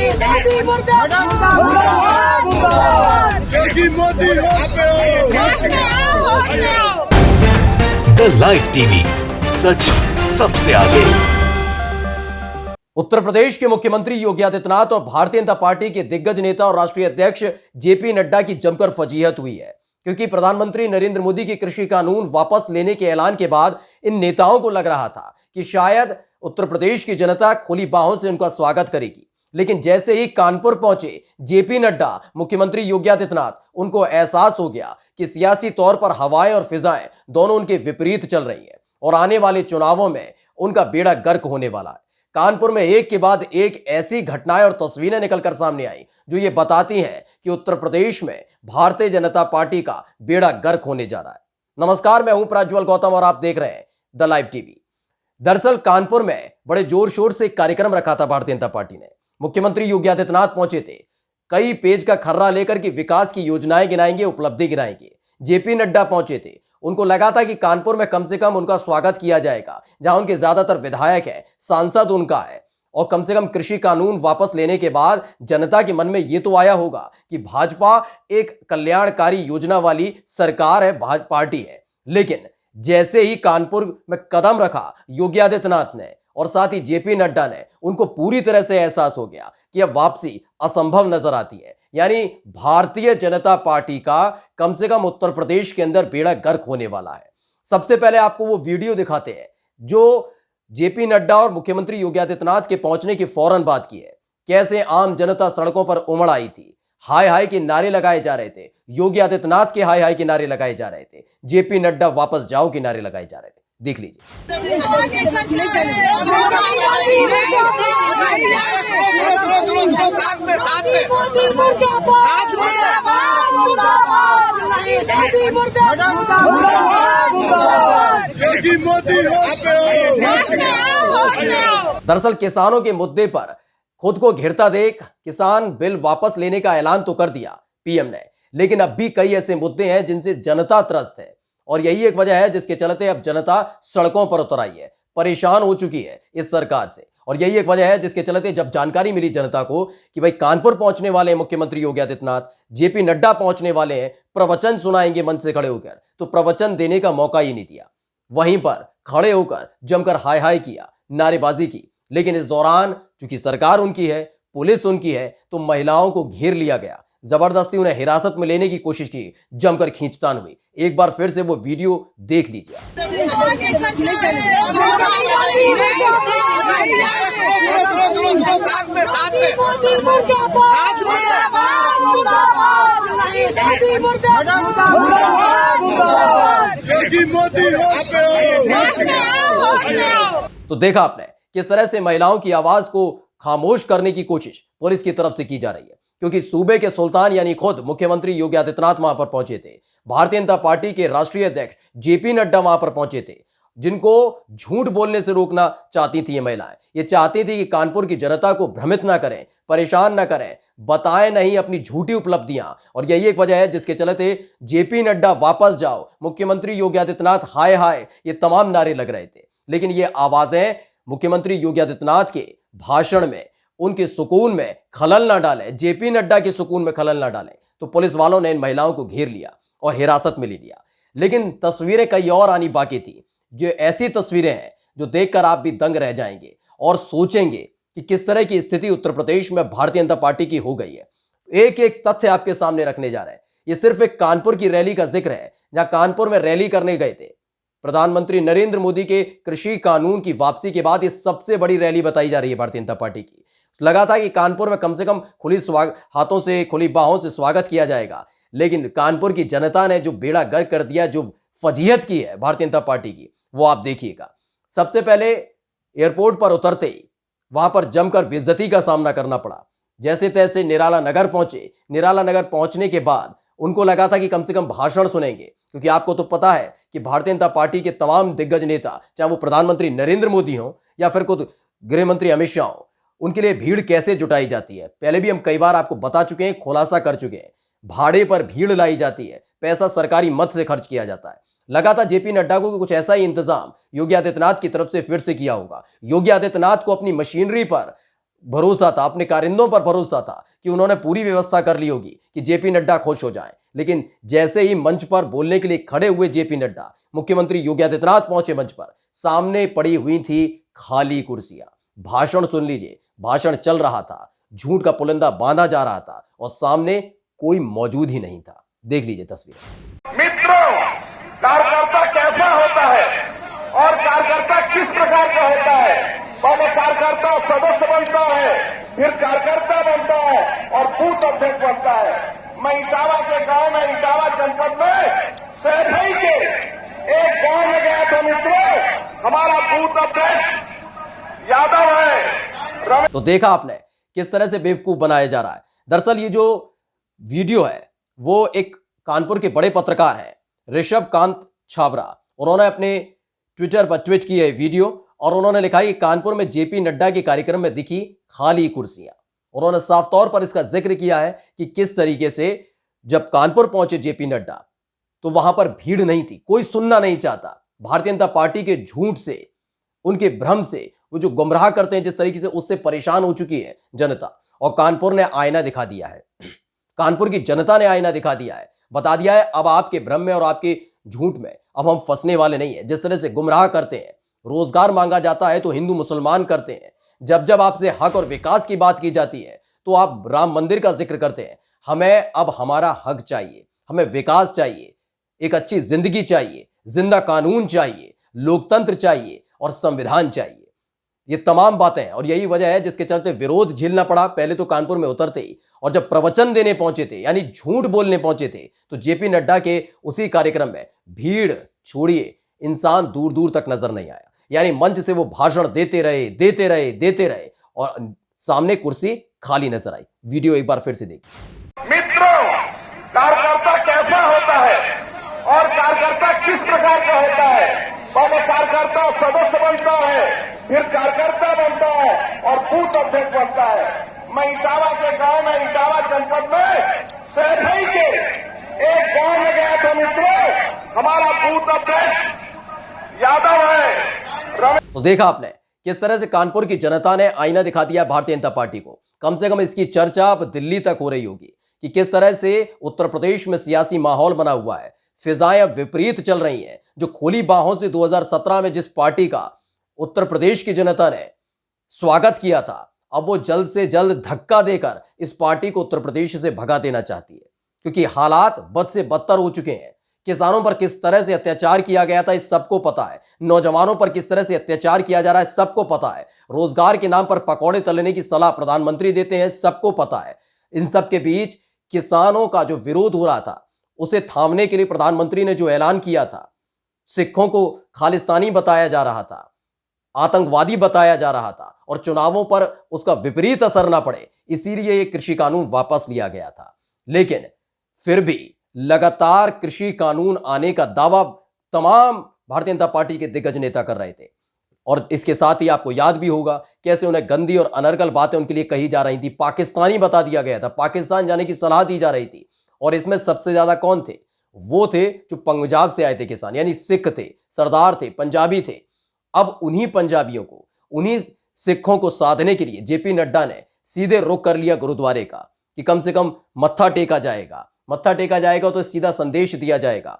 The live TV, सच सबसे आगे। उत्तर प्रदेश के मुख्यमंत्री योगी आदित्यनाथ और भारतीय जनता पार्टी के दिग्गज नेता और राष्ट्रीय अध्यक्ष जेपी नड्डा की जमकर फजीहत हुई है, क्योंकि प्रधानमंत्री नरेंद्र मोदी के कृषि कानून वापस लेने के ऐलान के बाद इन नेताओं को लग रहा था कि शायद उत्तर प्रदेश की जनता खुली बाहों से उनका स्वागत करेगी। लेकिन जैसे ही कानपुर पहुंचे जेपी नड्डा, मुख्यमंत्री योगी आदित्यनाथ, उनको एहसास हो गया कि सियासी तौर पर हवाएं और फिजाएं दोनों उनके विपरीत चल रही हैं और आने वाले चुनावों में उनका बेड़ा गर्क होने वाला है। कानपुर में एक के बाद एक ऐसी घटनाएं और तस्वीरें निकलकर सामने आई जो ये बताती हैं कि उत्तर प्रदेश में भारतीय जनता पार्टी का बेड़ा गर्क होने जा रहा है। नमस्कार, मैं हूं प्रज्वल गौतम और आप देख रहे हैं द लाइव टीवी। दरअसल कानपुर में बड़े जोर शोर से एक कार्यक्रम रखा था भारतीय जनता पार्टी ने। मुख्यमंत्री योगी आदित्यनाथ पहुंचे थे, कई पेज का खर्रा लेकर के विकास की योजनाएं गिनाएंगे, उपलब्धि गिनाएंगे। जेपी नड्डा पहुंचे थे, उनको लगा था कि कानपुर में कम से कम उनका स्वागत किया जाएगा, जहां उनके ज्यादातर विधायक हैं, सांसद उनका है, और कम से कम कृषि कानून वापस लेने के बाद जनता के मन में यह तो आया होगा कि भाजपा एक कल्याणकारी योजना वाली सरकार है, भाजपा पार्टी है। लेकिन जैसे ही कानपुर में कदम रखा योगी आदित्यनाथ ने और साथ ही जेपी नड्डा ने, उनको पूरी तरह से एहसास हो गया कि अब वापसी असंभव नजर आती है। यानी भारतीय जनता पार्टी का कम से कम उत्तर प्रदेश के अंदर बेड़ा गर्क होने वाला है। सबसे पहले आपको वो वीडियो दिखाते हैं जो जेपी नड्डा और मुख्यमंत्री योगी आदित्यनाथ के पहुंचने की फौरन बात की है। कैसे आम जनता सड़कों पर उमड़ आई थी, हाय हाय के नारे लगाए जा रहे थे, योगी आदित्यनाथ के हाय हाय के नारे लगाए जा रहे थे, जेपी नड्डा वापस जाओ के नारे लगाए जा रहे थे। देख लीजिए। दरअसल किसानों के मुद्दे पर खुद को घिरता देख किसान बिल वापस लेने का ऐलान तो कर दिया पीएम ने, लेकिन अब भी कई ऐसे मुद्दे हैं जिनसे जनता त्रस्त है और यही एक वजह है जिसके चलते अब जनता सड़कों पर उतर आई है, परेशान हो चुकी है इस सरकार से। और यही एक वजह है जिसके चलते जब जानकारी मिली जनता को कि भाई कानपुर पहुंचने वाले हैं मुख्यमंत्री योगी आदित्यनाथ, जेपी नड्डा पहुंचने वाले हैं, प्रवचन सुनाएंगे मंच से खड़े होकर, तो प्रवचन देने का मौका ही नहीं दिया। वहीं पर खड़े होकर जमकर हाय हाय किया, नारेबाजी की। लेकिन इस दौरान चूंकि सरकार उनकी है, पुलिस उनकी है, तो महिलाओं को घेर लिया गया, जबरदस्ती उन्हें हिरासत में लेने की कोशिश की, जमकर खींचतान हुई। एक बार फिर से वो वीडियो देख लीजिए। तो देखा आपने किस तरह से महिलाओं की आवाज को खामोश करने की कोशिश पुलिस की तरफ से की जा रही है, क्योंकि सूबे के सुल्तान यानी खुद मुख्यमंत्री योगी आदित्यनाथ वहां पर पहुंचे थे, भारतीय जनता पार्टी के राष्ट्रीय अध्यक्ष जेपी नड्डा वहां पर पहुंचे थे, जिनको झूठ बोलने से रोकना चाहती थी ये महिलाएं। ये चाहती थी कि कानपुर की जनता को भ्रमित ना करें, परेशान ना करें, बताएं नहीं अपनी झूठी उपलब्धियां। और यही एक वजह है जिसके चलते जेपी नड्डा वापस जाओ, मुख्यमंत्री योगी आदित्यनाथ हाय हाय, ये तमाम नारे लग रहे थे। लेकिन ये आवाजें मुख्यमंत्री योगी आदित्यनाथ के भाषण में, उनके सुकून में खलल ना डालें, जेपी नड्डा के सुकून में खलल ना डालें, तो पुलिस वालों ने इन महिलाओं को घेर लिया और हिरासत में ले लिया। लेकिन तस्वीरें कई और आनी बाकी थी, जो ऐसी तस्वीरें हैं जो देखकर आप भी दंग रह जाएंगे और सोचेंगे कि किस तरह की स्थिति उत्तर प्रदेश में भारतीय जनता पार्टी की हो गई है। एक एक तथ्य आपके सामने रखने जा रहे हैं। ये सिर्फ एक कानपुर की रैली का जिक्र है, जहां कानपुर में रैली करने गए थे प्रधानमंत्री नरेंद्र मोदी के कृषि कानून की वापसी के बाद। ये सबसे बड़ी रैली बताई जा रही है भारतीय जनता पार्टी की। लगा था कि कानपुर में कम से कम खुली हाथों से, खुली बाहों से स्वागत किया जाएगा, लेकिन कानपुर की जनता ने जो बेड़ा गर्क कर दिया, जो फजीहत की है भारतीय जनता पार्टी की, वो आप देखिएगा। सबसे पहले एयरपोर्ट पर उतरते ही वहां पर जमकर बेइज्जती का सामना करना पड़ा। जैसे तैसे निराला नगर पहुंचे। निराला नगर पहुंचने के बाद उनको लगा था कि कम से कम भाषण सुनेंगे, क्योंकि आपको तो पता है कि भारतीय जनता पार्टी के तमाम दिग्गज नेता, चाहे वो प्रधानमंत्री नरेंद्र मोदी हो या फिर खुद गृह मंत्री अमित शाह हो, उनके लिए भीड़ कैसे जुटाई जाती है पहले भी हम कई बार आपको बता चुके हैं, खुलासा कर चुके हैं। भाड़े पर भीड़ लाई जाती है, पैसा सरकारी मद से खर्च किया जाता है। लगा था जेपी नड्डा को कुछ ऐसा ही इंतजाम योगी आदित्यनाथ की तरफ से फिर से किया होगा। योगी आदित्यनाथ को अपनी मशीनरी पर भरोसा था, अपने कारिंदों पर भरोसा था कि उन्होंने पूरी व्यवस्था कर ली होगी कि जेपी नड्डा खुश हो जाएं। लेकिन जैसे ही मंच पर बोलने के लिए खड़े हुए जेपी नड्डा, मुख्यमंत्री योगी आदित्यनाथ पहुंचे मंच पर, सामने पड़ी हुई थी खाली कुर्सियां। भाषण सुन लीजिए, भाषण चल रहा था, झूठ का पुलिंदा बांधा जा रहा था और सामने कोई मौजूद ही नहीं था। देख लीजिए तस्वीर। मित्रों, कार्यकर्ता कैसा होता है और कार्यकर्ता किस प्रकार का होता है? पहले कार्यकर्ता सदस्य बनता है, फिर कार्यकर्ता बनता है और बूथ अध्यक्ष बनता है। मैं इटावा के गांव में, इटावा जनपद में सहरई के एक गांव में गया था मित्रों। हमारा बूथ अध्यक्ष यादव है। तो देखा आपने किस तरह से बेवकूफ बनाया जा रहा है। दरअसल ये जो वीडियो है वो एक कानपुर के बड़े पत्रकार हैं ऋषभ कांत छाबरा, उन्होंने अपने ट्विटर पर ट्वीट की है वीडियो और उन्होंने लिखा कि कानपुर में जेपी नड्डा के कार्यक्रम में दिखी खाली कुर्सियां। उन्होंने साफ तौर पर इसका जिक्र किया है कि किस तरीके से जब कानपुर पहुंचे जेपी नड्डा तो वहां पर भीड़ नहीं थी, कोई सुनना नहीं चाहता। भारतीय जनता पार्टी के झूठ से, उनके भ्रम से, वो जो गुमराह करते हैं जिस तरीके से, उससे परेशान हो चुकी है जनता। और कानपुर ने आईना दिखा दिया है, कानपुर की जनता ने आईना दिखा दिया है, बता दिया है अब आपके भ्रम में और आपके झूठ में अब हम फंसने वाले नहीं है। जिस तरह से गुमराह करते हैं, रोजगार मांगा जाता है तो हिंदू मुसलमान करते हैं, जब जब आपसे हक और विकास की बात की जाती है तो आप राम मंदिर का जिक्र करते हैं। हमें अब हमारा हक चाहिए, हमें विकास चाहिए, एक अच्छी जिंदगी चाहिए, जिंदा कानून चाहिए, लोकतंत्र चाहिए और संविधान चाहिए। ये तमाम बातें हैं और यही वजह है जिसके चलते विरोध झेलना पड़ा पहले तो कानपुर में उतरते ही, और जब प्रवचन देने पहुंचे थे यानी झूठ बोलने पहुंचे थे तो जेपी नड्डा के उसी कार्यक्रम में भीड़ छोड़िए, इंसान दूर दूर तक नजर नहीं आया। यानी मंच से वो भाषण देते रहे और सामने कुर्सी खाली नजर आई। वीडियो एक बार फिर से देखिए। मित्रों, कार्यकर्ता कैसा होता है और कार्यकर्ता किस प्रकार का होता है? पहले कार्यकर्ता सदस्य बनता है, फिर कार्यकर्ता बनता है और बूथ अध्यक्ष बनता है। मैं इटावा के गांव में, इटावा जनपद में सहरई के एक गांव में गया था मित्रों। हमारा बूथ अध्यक्ष यादव है। तो देखा आपने किस तरह से कानपुर की जनता ने आईना दिखा दिया भारतीय जनता पार्टी को। कम से कम इसकी चर्चा अब दिल्ली तक हो रही होगी कि किस तरह से उत्तर प्रदेश में सियासी माहौल बना हुआ है, फिजाएं अब विपरीत चल रही हैं। जो खोली बाहों से 2017 में जिस पार्टी का उत्तर प्रदेश की जनता ने स्वागत किया था, अब वो जल्द से जल्द धक्का देकर इस पार्टी को उत्तर प्रदेश से भगा देना चाहती है, क्योंकि हालात बद से बदतर हो चुके हैं। किसानों पर किस तरह से अत्याचार किया गया था इस सबको पता है, नौजवानों पर किस तरह से अत्याचार किया जा रहा है सबको पता है, रोजगार के नाम पर पकौड़े तलने की सलाह प्रधानमंत्री देते हैं सबको पता है। इन सब के बीच किसानों का जो विरोध हो रहा था उसे थामने के लिए प्रधानमंत्री ने जो ऐलान किया था, सिखों को खालिस्तानी बताया जा रहा था, आतंकवादी बताया जा रहा था और चुनावों पर उसका विपरीत असर ना पड़े, इसीलिए ये कृषि कानून वापस लिया गया था। लेकिन फिर भी लगातार कृषि कानून आने का दावा तमाम भारतीय जनता पार्टी के दिग्गज नेता कर रहे थे। और इसके साथ ही आपको याद भी होगा कैसे उन्हें गंदी और अनर्गल बातें उनके लिए कही जा रही थी, पाकिस्तानी बता दिया गया था, पाकिस्तान जाने की सलाह दी जा रही थी। और इसमें सबसे ज्यादा कौन थे? वो थे जो पंजाब से आए थे किसान, यानी सिख थे, सरदार थे, पंजाबी थे। अब उन्हीं पंजाबियों को, उन्हीं सिखों को साधने के लिए जेपी नड्डा ने सीधे रुख कर लिया गुरुद्वारे का कि कम से कम मत्था टेका जाएगा तो सीधा संदेश दिया जाएगा।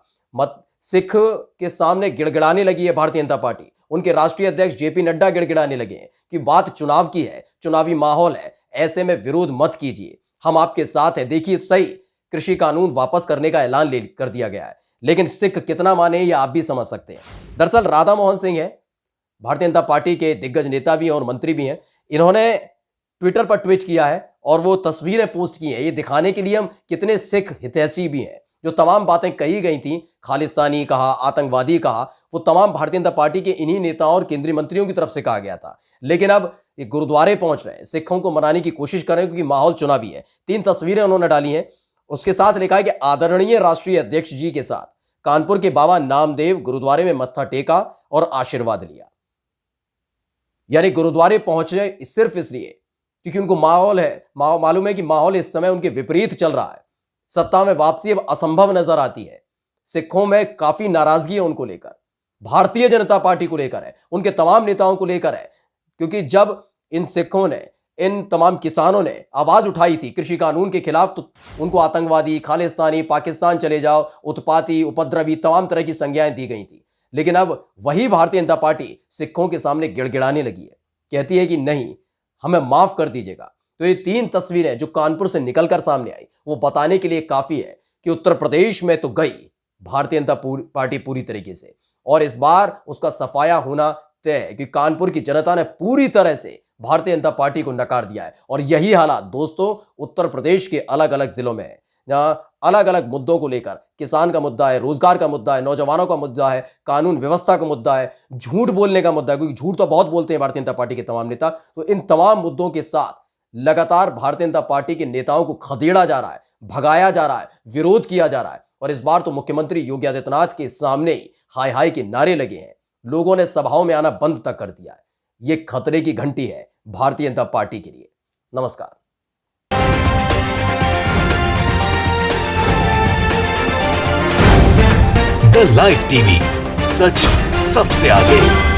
सिख के सामने गिड़गिड़ाने लगी है भारतीय जनता पार्टी, उनके राष्ट्रीय अध्यक्ष जेपी नड्डा गिड़गिड़ाने लगे हैं कि बात चुनाव की है, चुनावी माहौल है, ऐसे में विरोध मत कीजिए, हम आपके साथ हैं। देखिए सही, कृषि कानून वापस करने का ऐलान कर दिया गया है, लेकिन सिख कितना माने ये आप भी समझ सकते हैं। दरअसल राधा मोहन सिंह है, भारतीय जनता पार्टी के दिग्गज नेता भी हैं और मंत्री भी हैं, इन्होंने ट्विटर पर ट्वीट किया है और वो तस्वीरें पोस्ट की हैं, ये दिखाने के लिए हम कितने सिख हितैषी भी हैं। जो तमाम बातें कही गई थी, खालिस्तानी कहा, आतंकवादी कहा, वो तमाम भारतीय जनता पार्टी के इन्हीं नेताओं और केंद्रीय मंत्रियों की तरफ से कहा गया था। लेकिन अब ये गुरुद्वारे पहुंच रहे हैं, सिखों को मनाने की कोशिश कर रहे हैं क्योंकि माहौल चुनावी है। 3 तस्वीरें उन्होंने डाली हैं, उसके साथ लिखा है कि आदरणीय राष्ट्रीय अध्यक्ष जी के साथ कानपुर के बाबा नामदेव गुरुद्वारे में मत्था टेका और आशीर्वाद लिया। यानी गुरुद्वारे पहुंचे सिर्फ इसलिए क्योंकि उनको मालूम है कि माहौल इस समय उनके विपरीत चल रहा है, सत्ता में वापसी अब असंभव नजर आती है। सिखों में काफी नाराजगी है उनको लेकर, भारतीय जनता पार्टी को लेकर है, उनके तमाम नेताओं को लेकर है, क्योंकि जब इन सिखों ने इन तमाम किसानों ने आवाज उठाई थी कृषि कानून के खिलाफ, तो उनको आतंकवादी, खालिस्तानी, पाकिस्तान चले जाओ, उत्पाती, उपद्रवी, तमाम तरह की संज्ञाएं दी गई थी। लेकिन अब वही भारतीय जनता पार्टी सिखों के सामने गिड़गिड़ाने लगी है, कहती है कि नहीं, हमें माफ कर दीजिएगा। तो ये 3 तस्वीरें जो कानपुर से निकलकर सामने आई, वो बताने के लिए काफी है कि उत्तर प्रदेश में तो गई भारतीय जनता पार्टी पूरी तरीके से, और इस बार उसका सफाया होना तय है कि कानपुर की जनता ने पूरी तरह से भारतीय जनता पार्टी को नकार दिया है। और यही हालात दोस्तों उत्तर प्रदेश के अलग अलग जिलों में है, जहां अलग अलग मुद्दों को लेकर, किसान का मुद्दा है, रोजगार का मुद्दा है, नौजवानों का मुद्दा है, कानून व्यवस्था का मुद्दा है, झूठ बोलने का मुद्दा है, क्योंकि झूठ तो बहुत बोलते हैं भारतीय जनता पार्टी के तमाम नेता। तो इन तमाम मुद्दों के साथ लगातार भारतीय जनता पार्टी के नेताओं को खदेड़ा जा रहा है, भगाया जा रहा है, विरोध किया जा रहा है। और इस बार तो मुख्यमंत्री योगी आदित्यनाथ के सामने ही हाय हाय के नारे लगे हैं, लोगों ने सभाओं में आना बंद तक कर दिया है। यह खतरे की घंटी है भारतीय जनता पार्टी के लिए। नमस्कार। द लाइव टीवी, सच सबसे आगे।